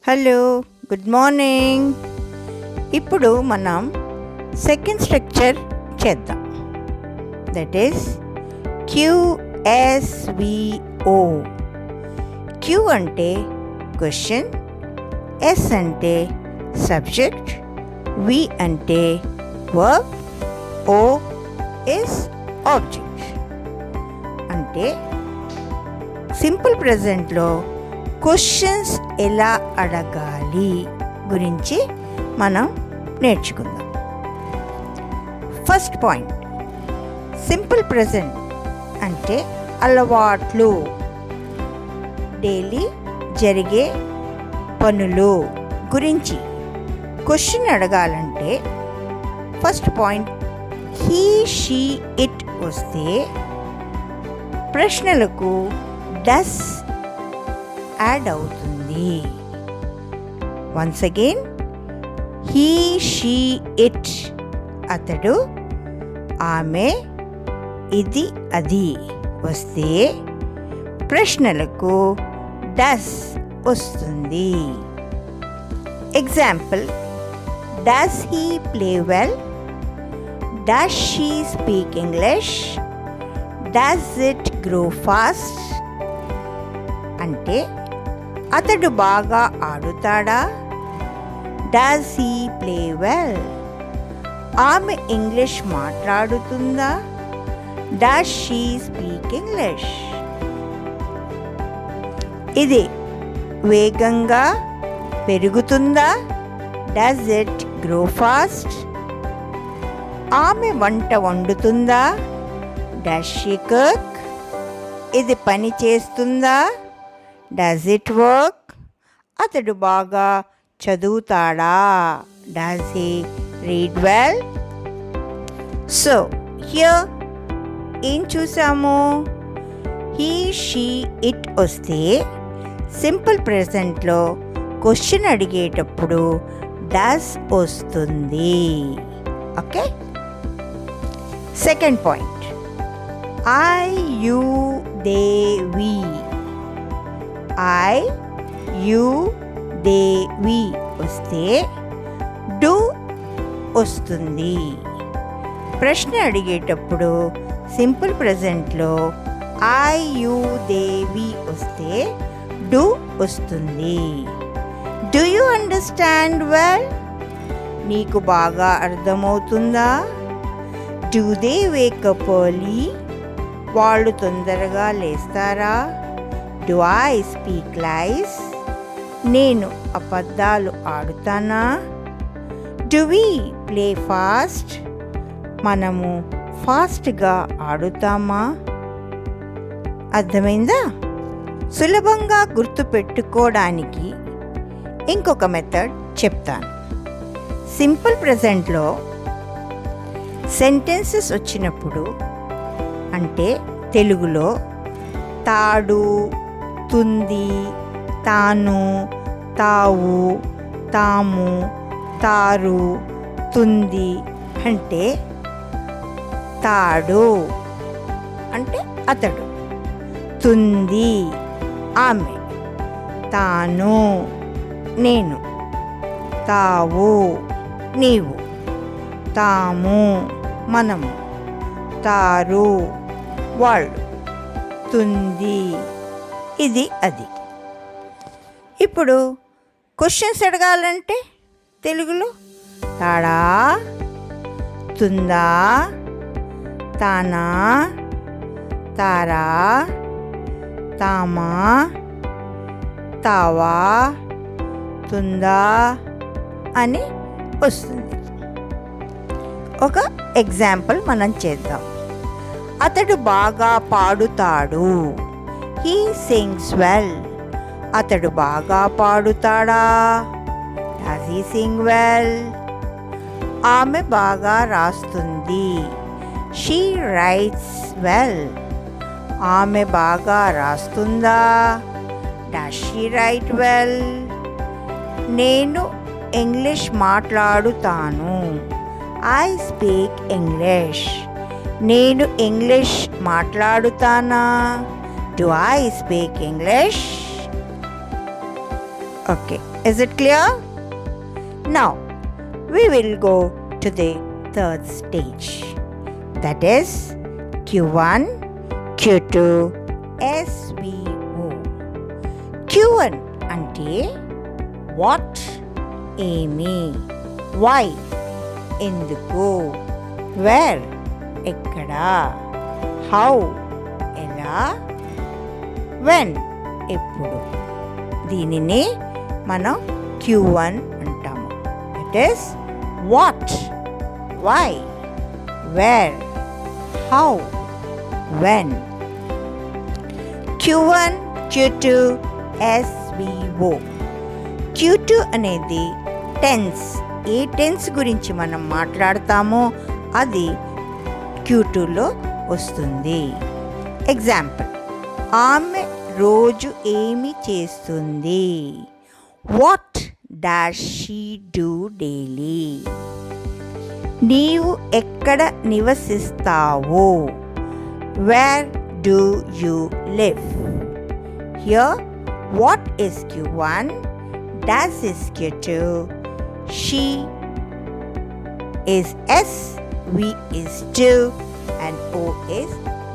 Hello, good morning. ఇప్పుడు మనం second structure చేద్దాం. That is QSVO. Q అంటే క్వశ్చన్, S అంటే సబ్జెక్ట్, V అంటే వర్బ్, O ఇస్ ఆబ్జెక్ట్. అంటే సింపుల్ ప్రెజెంట్లో క్వశ్చన్స్ ఎలా అడగాలి గురించి మనం నేర్చుకుందాం. ఫస్ట్ పాయింట్, సింపుల్ ప్రెజెంట్ అంటే అలవాట్లు, డైలీ జరిగే పనులు గురించి క్వశ్చన్ అడగాలంటే first point he, she, it వస్తే ప్రశ్నలకు డస్ యాడ్ అవుతుంది. Once again, he, she, it అతడు, ఆమె, ఇది, అది వస్తే ప్రశ్నలకు డస్ వస్తుంది. Example, does he play well, does she speak English, does it grow fast. అంటే అతడు బాగా ఆడుతాడా, డస్ హీ ప్లే వెల్. ఆమె ఇంగ్లీష్ మాట్లాడుతుందా, డస్ షీ స్పీక్ ఇంగ్లీష్. ఇది వేగంగా పెరుగుతుందా, డస్ ఇట్ గ్రో ఫాస్ట్. ఆమె వంట వండుతుందా, డస్ షీ కుక్. ఇది పని చేస్తుందా, డస్ ఇట్ వర్క్. అతడు బాగా చదువుతాడా, does he read well. So here ఏం చూసాము, హీ, షీ, ఇట్ వస్తే సింపుల్ ప్రెజెంట్లో క్వశ్చన్ అడిగేటప్పుడు డస్ వస్తుంది. Okay. Second point, I, you, they, we. I, you, they, we వస్తే డు వస్తుంది. ప్రశ్న అడిగేటప్పుడు సింపుల్ ప్రెజెంట్లో ఐ, యు, దే, వి వస్తే డు వస్తుంది. Do you understand well. నీకు బాగా అర్థమవుతుందా. Do they wake up early. వాళ్ళు తొందరగా లేస్తారా. Do I speak lies. నేను అబద్ధాలు ఆడుతానా. Do we play fast. మనము ఫాస్ట్గా ఆడుతామా. అర్థమైందా. సులభంగా గుర్తుపెట్టుకోవడానికి ఇంకొక మెథడ్ చెప్తాను. సింపుల్ ప్రెజెంట్లో సెంటెన్సెస్ వచ్చినప్పుడు, అంటే తెలుగులో తాడు, తుంది, తాను, తావు, తాము, తారు, తుంది అంటే తాడు అంటే అతడు, తుంది ఆమె, తాను నేను, తావు నీవు, తాము మనము, తారు వాళ్ళు, తుంది ఇది అది. ఇప్పుడు క్వశ్చన్స్ అడగాలంటే తెలుగులో తాడా, తుందా, తానా, తారా, తామా, తావా, తుందా అని వస్తుంది. ఒక ఎగ్జాంపుల్ మనం చేద్దాం. అతడు బాగా పాడుతాడు. He sings well. అతడు బాగా పాడుతాడా, డస్ హీ సింగ్ వెల్. ఆమె బాగా రాస్తుంది. She writes well. ఆమె బాగా రాస్తుందా, డస్ షీ రైట్ వెల్. నేను ఇంగ్లీష్ మాట్లాడుతాను. I speak English. నేను ఇంగ్లీష్ మాట్లాడుతానా, do I speak English. Okay, is it clear? Now, we will go to the third stage. That is Q1, Q2, SVO. Q1 అంటే what, ఏమి, why, ఎందుకు, where, ఎక్కడ, how, ఎలా, when, ఎప్పుడు. దీనిని మనం Q1 అంటాము. It is what, why, where, how, when. Q1, Q2, SVO. Q2 అనేది టెన్స్. ఏ టెన్స్ గురించి మనం మాట్లాడతామో అది Q2లో వస్తుంది. ఎగ్జాంపుల్, ఆమె రోజు ఏమి చేస్తుంది? What dash she do daily? నీవు ఎక్కడ నివసిస్తావు? Where do you live? Here what is Q1, dash is Q2, she is S, we is do, and O is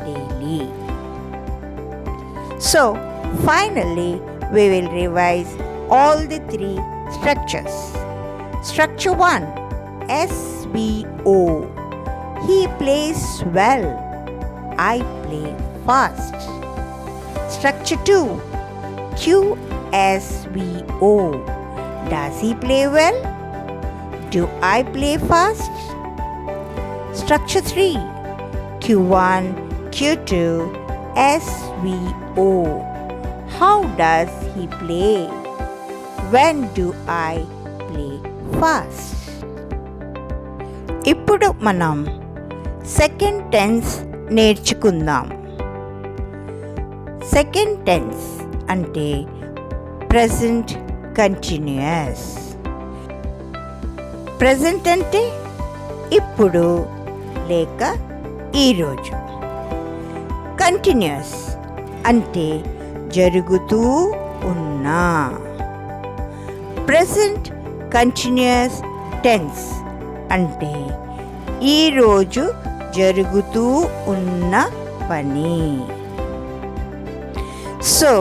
daily. So, finally, we will revise all the three structures. Structure 1, SVO. He plays well. I play fast. Structure 2, QSVO. Does he play well? Do I play fast? Structure 3, Q1, Q2, SVO. How does he play? When do I play fast? ఇప్పుడు మనం second tense నేర్చుకుందాం. Second tense అంటే present continuous. Present అంటే ఇప్పుడు లేక ఈరోజు. Continuous అంటే జరుగుతూ ఉన్నా. ప్రెజెంట్ కంటిన్యూస్ టెన్స్ అంటే ఈరోజు జరుగుతూ ఉన్న పని. So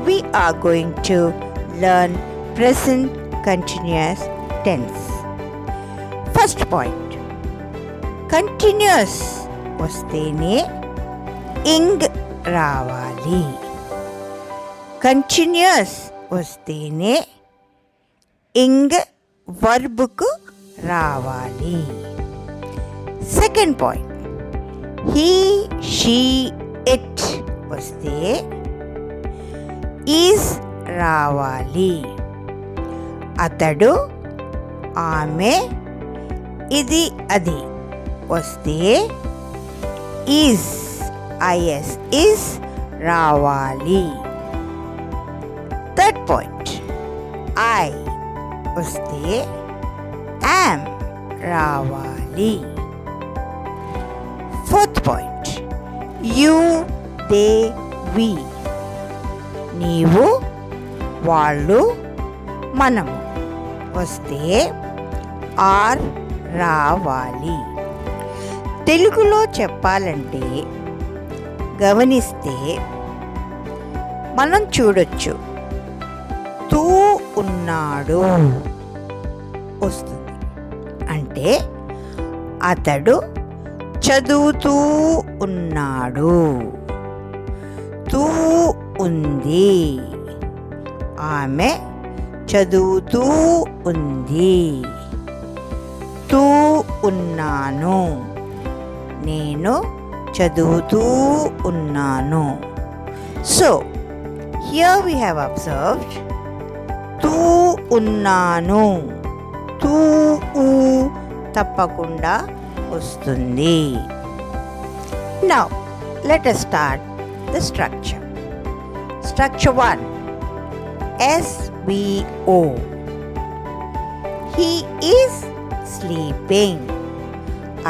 we are going to learn present continuous tense. First point, continuous వస్తేనే ఇంగ్ రావాలి. కంటిన్యూస్ వస్తేనే ఇంగ్ వర్బ్కు రావాలి. Second point, he, she, it వస్తే ఈజ్ రావాలి. అతడు, ఆమె, ఇది, అది వస్తే ఈజ్, ఐఎస్, ఈజ్ రావాలి. థర్డ్ పాయింట్, ఐ వస్తే యామ్ రావాలి. ఫోర్త్ పాయింట్, యూ, దే, వి, నీవు, వాళ్ళు, మనము వస్తే ఆర్ రావాలి. తెలుగులో చెప్పాలంటే గమనిస్తే మనం చూడొచ్చు, తూ ఉన్నాడు వస్తుంది. అంటే అతడు చదువుతూ ఉన్నాడు. తూ ఉంది, ఆమె చదువుతూ ఉంది. తూ ఉన్నాను, నేను చదువుతూ ఉన్నాను. So here we have observed తూ ఉన్నాను. తూ తప్పకుండా వస్తుంది. Now let us start the structure. Structure 1, SVO. He is sleeping.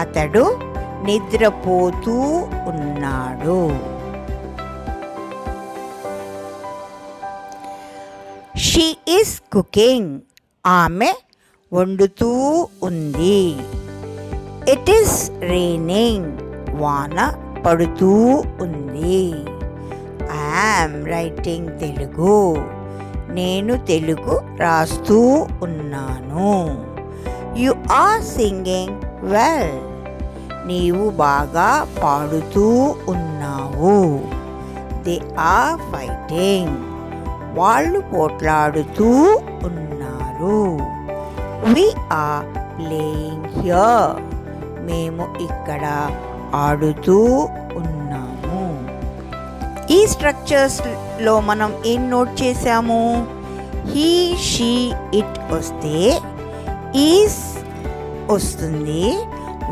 అతడు నిద్రపోతూ ఉన్నాడు. She is cooking. ఆమె వండుతూ ఉంది. It is raining. వాన పడుతూ ఉంది. I am writing Telugu. నేను తెలుగు రాస్తూ ఉన్నాను. You are singing well. నీవు బాగా పాడుతూ ఉన్నావు. They are fighting. వాళ్ళు పోట్లాడుతూ ఉన్నారు. We are playing here. మేము ఇక్కడ ఆడుతూ ఉన్నాము. ఈ స్ట్రక్చర్స్లో మనం ఏం నోట్ చేసాము? హీ, షీ, ఇట్ వస్తే ఈస్ వస్తుంది.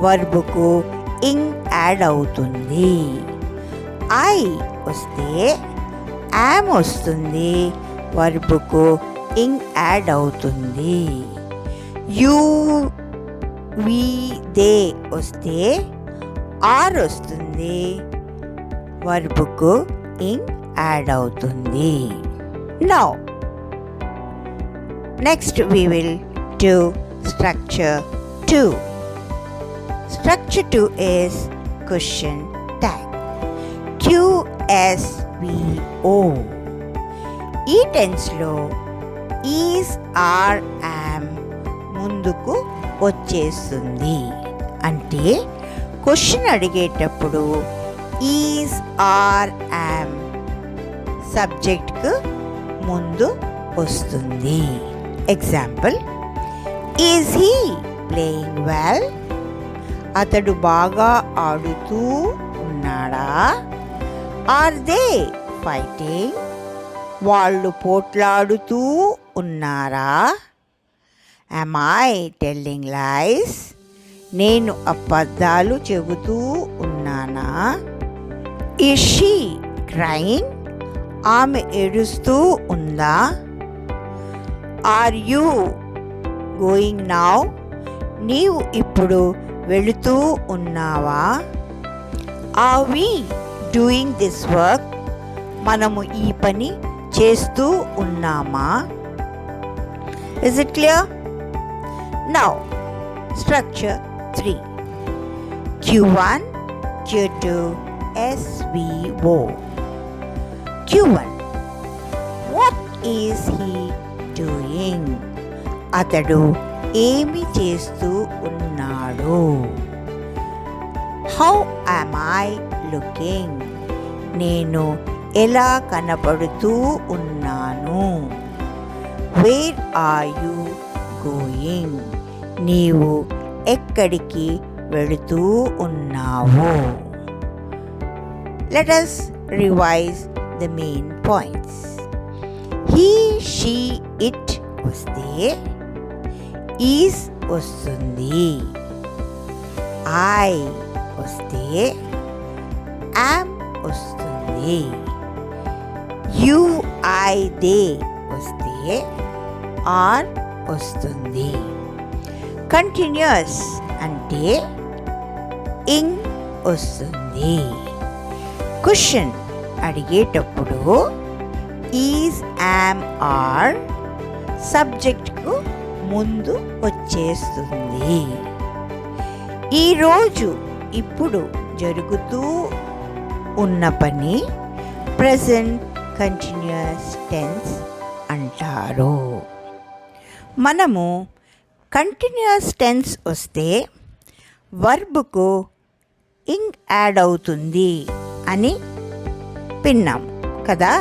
వర్బుకు ఇంగ్ యాడ్ అవుతుంది. ఐ వస్తే యామ్ వస్తుంది. వర్బుకు ఇంగ్ యాడ్ అవుతుంది. యూ, వి, దే వస్తే ఆర్ వస్తుంది. వర్బుకు ఇంగ్ యాడ్ అవుతుంది. Now next we will do structure 2. Structure 2 is question tag. QSVO. ఈ టెన్స్లో ఈజ్, ఆర్, యామ్ ముందుకు వచ్చేస్తుంది. అంటే క్వశ్చన్ అడిగేటప్పుడు ఈజ్, ఆర్, యామ్ సబ్జెక్ట్కు ముందు వస్తుంది. Example, is he playing well? అతడు బాగా ఆడుతూ ఉన్నాడా? Are they fighting? వాళ్ళు పోట్లాడుతూ ఉన్నారా? Am I telling lies? నేను అబద్ధాలు చెబుతూ ఉన్నానా? Is she crying? ఆమె ఏడుస్తూ ఉందా? Are you going now? నీవు ఇప్పుడు వెళుతూ ఉన్నావా? Are we doing this work? మనము ఈ పని చేస్తూ ఉన్నామా? Is it clear? Now structure 3. Q1, Q2, SVO. Q1. What is he doing? అతడు ఏమి చేస్తూ ఉన్నాడు? How am I looking? నేను ఎలా కనపడుతూ ఉన్నాను? Where are you going? నీవు ఎక్కడికి వెళుతూ ఉన్నావు? Let us revise the main points. He, she, it వస్తే ఈజ్ వస్తుంది. ఐ వస్తే యామ్ వస్తుంది. యు, ఐ, దే వస్తే ఆర్ వస్తుంది. కంటిన్యూస్ అంటే ఇంగ్ వస్తుంది. క్వశ్చన్ అడిగేటప్పుడు ఈజ్, యామ్, ఆర్ సబ్జెక్ట్కు ముందు వచ్చేస్తుంది. ఈరోజు, ఇప్పుడు జరుగుతూ ఉన్న పని ప్రెజెంట్ కంటిన్యూస్ టెన్స్ అంటారు. మనము కంటిన్యూస్ టెన్స్ వస్తే వర్బ్కు ఇంగ్ యాడ్ అవుతుంది అని విన్నాం కదా.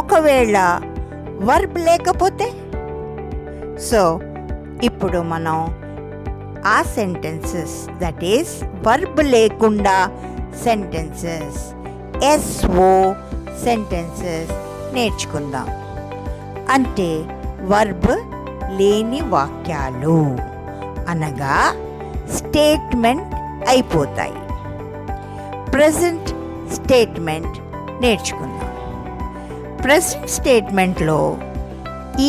ఒకవేళ వర్బ్ లేకపోతే, సో ఇప్పుడు మనం ఆ సెంటెన్సెస్, దట్ ఈస్ వర్బ్ లేకుండా సెంటెన్సెస్, ఎస్ఓ సెంటెన్సెస్ నేర్చుకుందాం. అంటే వర్బ్ లేని వాక్యాలు అనగా స్టేట్మెంట్ అయిపోతాయి. ప్రెజెంట్ స్టేట్మెంట్ నేర్చుకుందాం. ప్రెజెంట్ స్టేట్మెంట్లో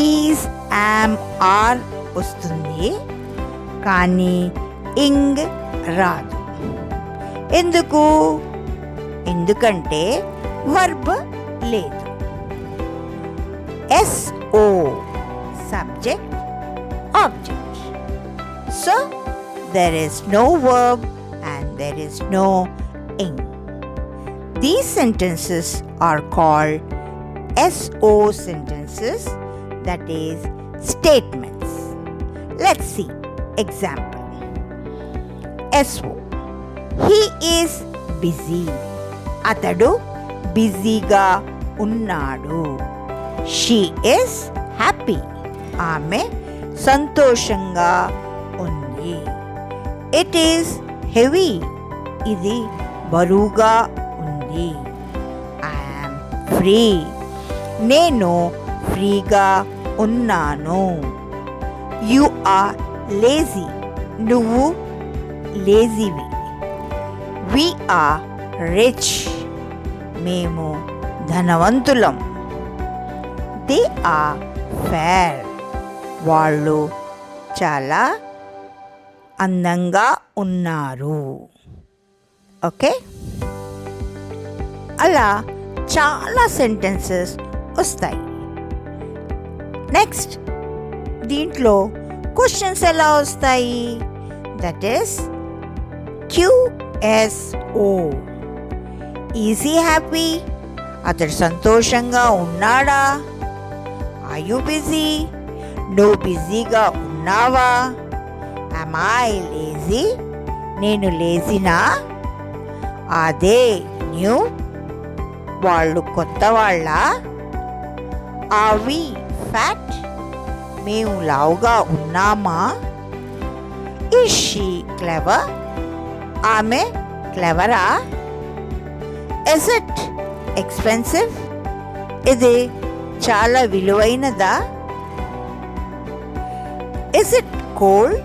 ఈజ్, యామ్, ఆర్ వస్తుంది, కానీ ఇంగ్ రాదు. ఎందుకు? ఎందుకంటే వర్బ్ లేదు. S O, subject, object. So, there is no verb and there is no ing. These sentences are called SO sentences, that is statements. Let's see example. SO. He is busy. అతడు బిజీగా ఉన్నాడు. She is happy. ఆమె సంతోషంగా ఉంది. It is heavy. ఇది బరువుగా ఉంది. I am free. నేను ఫ్రీగా ఉన్నాను. You are lazy. నువ్వు లేజీవి. We are rich. మేము ధనవంతులం. They are fair. వాళ్ళు చాలా అందంగా ఉన్నారు. ఓకే, అలా చాలా సెంటెన్సెస్ వస్తాయి. నెక్స్ట్, దీంట్లో క్వశ్చన్స్ ఎలా వస్తాయి? That is QSO. Is he happy? అతడు సంతోషంగా ఉన్నాడా? Are you busy? నువ్వు బిజీగా ఉన్నావా? am I lazy? నేను లేజినా? అదే న్యూ? వాళ్ళు కొత్త వాళ్ళ? are we fat? మేము లావుగా ఉన్నామా? is she clever? ఆమె క్లెవరా? is it expensive? ఇది చాలా విలువైనదా? is it cold?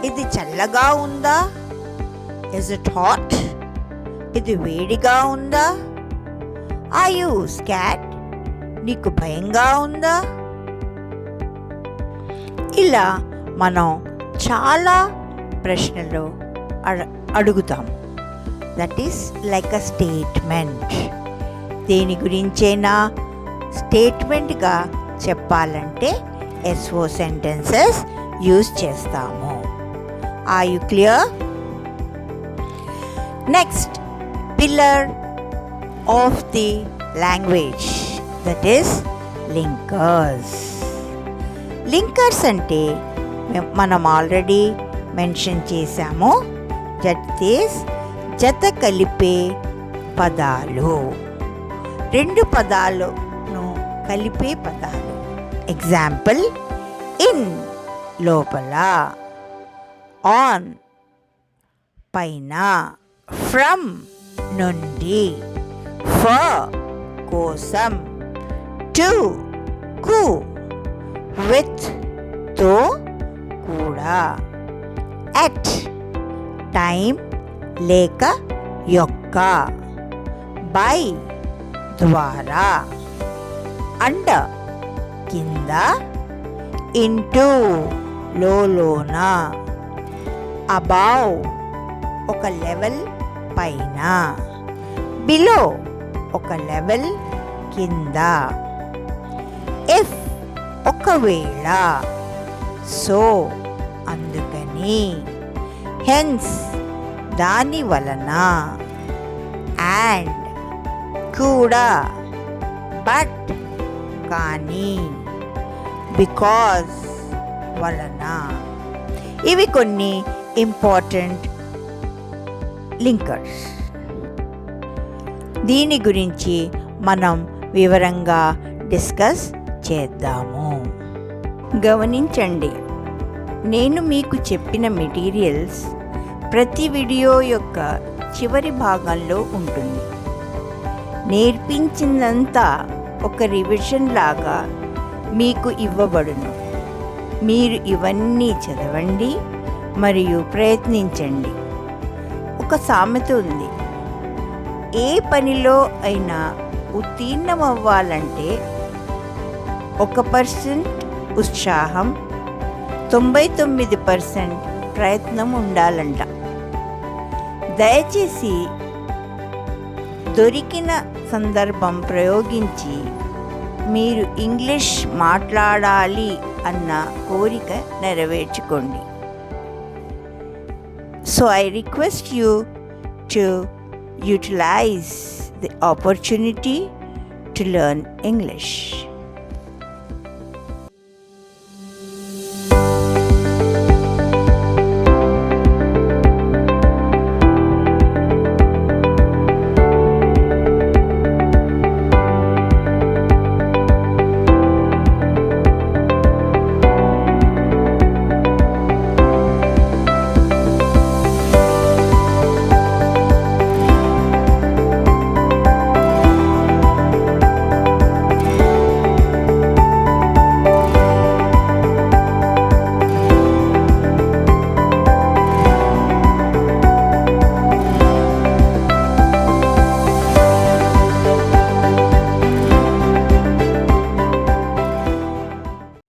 ఇది చల్లగా ఉందా? is it hot? ఇది వేడిగా ఉందా? are you scared? నీకు భయంగా ఉందా? ఇలా మనం చాలా ప్రశ్నలు అడుగుతాం. That is like a statement. దేని గురించైనా స్టేట్మెంట్గా చెప్పాలంటే SO సెంటెన్సెస్ యూజ్ చేస్తాము. Are you clear? Next, pillar of the language, that is linkers. Linkers అంటే మనం ఆల్రెడీ మెన్షన్ చేశాము. దట్ ఈస్ జత కలిపే పదాలు, రెండు పదాలను కలిపే పదాలు. ఎగ్జాంపుల్, ఇన్ లోపల, ఆన్ పైన, ఫ్రమ్ నుండి, ఫర్ కోసం, టు కు, విత్ తో కూడా, ఎట్ టైం లేక యొక్క, బై ద్వారా, అండర్ కింద, ఇంటూ లోన, అబౌవ్ ఒక లెవెల్ పైన, బిలో ఒక లెవెల్ కింద, ఇఫ్ ఒకవేళ, సో అందుకని, హెన్స్ దాని వలన, అండ్ కూడా, బట్ కానీ, బికాజ్ వలన. ఇవి కొన్ని ఇంపార్టెంట్ లింకర్స్. దీని గురించి మనం వివరంగా డిస్కస్ చేద్దాము. గమనించండి, నేను మీకు చెప్పిన మెటీరియల్స్ ప్రతి వీడియో యొక్క చివరి భాగంలో ఉంటుంది. నేర్పించిందంతా ఒక రివిజన్ లాగా మీకు ఇవ్వబడును. మీరు ఇవన్నీ చదవండి మరియు ప్రయత్నించండి. ఒక సామెత ఉంది, ఏ పనిలో అయినా ఉత్తీర్ణమవ్వాలంటే 1% ఉత్సాహం, 99% ప్రయత్నం ఉండాలంట. దయచేసి దొరికిన సందర్భం ప్రయోగించి మీరు ఇంగ్లీష్ మాట్లాడాలి అన్న కోరిక నెరవేర్చుకోండి. So I request you to utilize the opportunity to learn English.